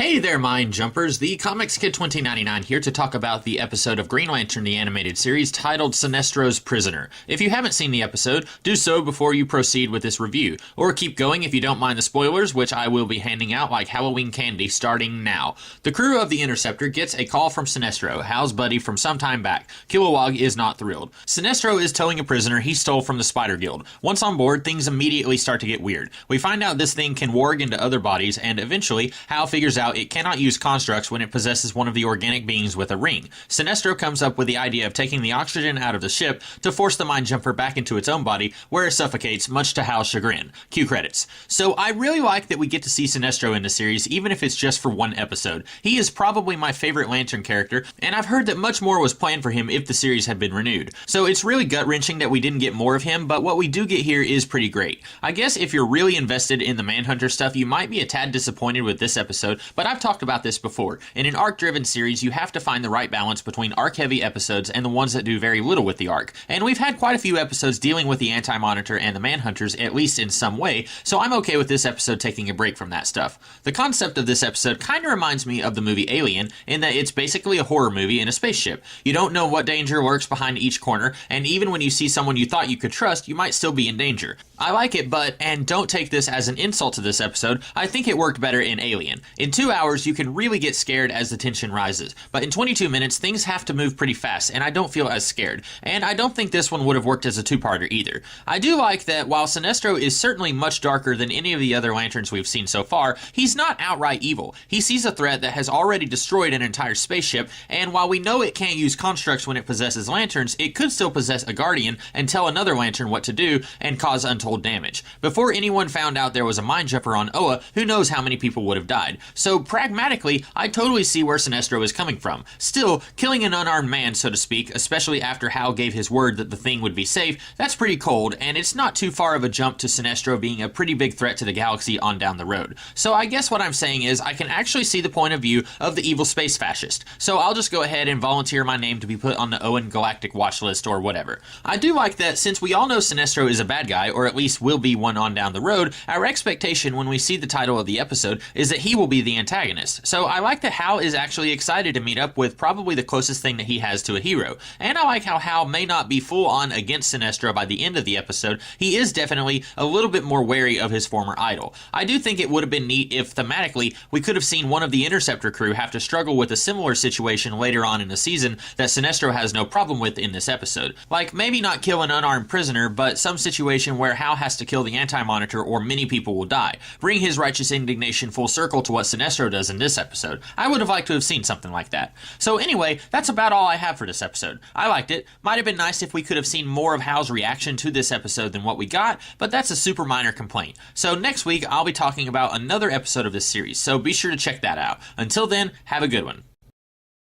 Hey there, Mind Jumpers! The Comics Kid 2099 here to talk about the episode of Green Lantern the Animated Series titled Sinestro's Prisoner. If you haven't seen the episode, do so before you proceed with this review, or keep going if you don't mind the spoilers, which I will be handing out like Halloween candy starting now. The crew of the Interceptor gets a call from Sinestro, Hal's buddy from some time back. Kilowog is not thrilled. Sinestro is towing a prisoner he stole from the Spider Guild. Once on board, things immediately start to get weird. We find out this thing can warg into other bodies, and eventually, Hal figures out it cannot use constructs when it possesses one of the organic beings with a ring. Sinestro comes up with the idea of taking the oxygen out of the ship to force the Mind Jumper back into its own body, where it suffocates, much to Hal's chagrin. Cue credits. So I really like that we get to see Sinestro in the series, even if it's just for one episode. He is probably my favorite Lantern character, and I've heard that much more was planned for him if the series had been renewed. So it's really gut-wrenching that we didn't get more of him, but what we do get here is pretty great. I guess if you're really invested in the Manhunter stuff, you might be a tad disappointed with this episode, but I've talked about this before. In an arc-driven series, you have to find the right balance between arc-heavy episodes and the ones that do very little with the arc. And we've had quite a few episodes dealing with the Anti-Monitor and the Manhunters, at least in some way, so I'm okay with this episode taking a break from that stuff. The concept of this episode kind of reminds me of the movie Alien, in that it's basically a horror movie in a spaceship. You don't know what danger lurks behind each corner, and even when you see someone you thought you could trust, you might still be in danger. I like it, but, and don't take this as an insult to this episode, I think it worked better in Alien. In 2 hours, you can really get scared as the tension rises, but in 22 minutes, things have to move pretty fast, and I don't feel as scared. And I don't think this one would have worked as a two-parter either. I do like that while Sinestro is certainly much darker than any of the other Lanterns we've seen so far, he's not outright evil. He sees a threat that has already destroyed an entire spaceship, and while we know it can't use constructs when it possesses lanterns, it could still possess a Guardian and tell another Lantern what to do and cause untold damage. Before anyone found out there was a Mind Jumper on Oa, who knows how many people would have died. So pragmatically, I totally see where Sinestro is coming from. Still, killing an unarmed man, so to speak, especially after Hal gave his word that the thing would be safe, that's pretty cold, and it's not too far of a jump to Sinestro being a pretty big threat to the galaxy on down the road. So I guess what I'm saying is I can actually see the point of view of the evil space fascist. So I'll just go ahead and volunteer my name to be put on the Owen Galactic watch list or whatever. I do like that since we all know Sinestro is a bad guy, or at least will be one on down the road, our expectation when we see the title of the episode is that he will be the antagonist. So I like that Hal is actually excited to meet up with probably the closest thing that he has to a hero. And I like how Hal may not be full on against Sinestro by the end of the episode. He is definitely a little bit more wary of his former idol. I do think it would have been neat if thematically we could have seen one of the Interceptor crew have to struggle with a similar situation later on in the season that Sinestro has no problem with in this episode. Like maybe not kill an unarmed prisoner, but some situation where Hal has to kill the Anti-Monitor or many people will die. Bring his righteous indignation full circle to what Sinestro does in this episode. I would have liked to have seen something like that. So anyway, that's about all I have for this episode. I liked it. Might have been nice if we could have seen more of Hal's reaction to this episode than what we got, but that's a super minor complaint. So next week, I'll be talking about another episode of this series, so be sure to check that out. Until then, have a good one.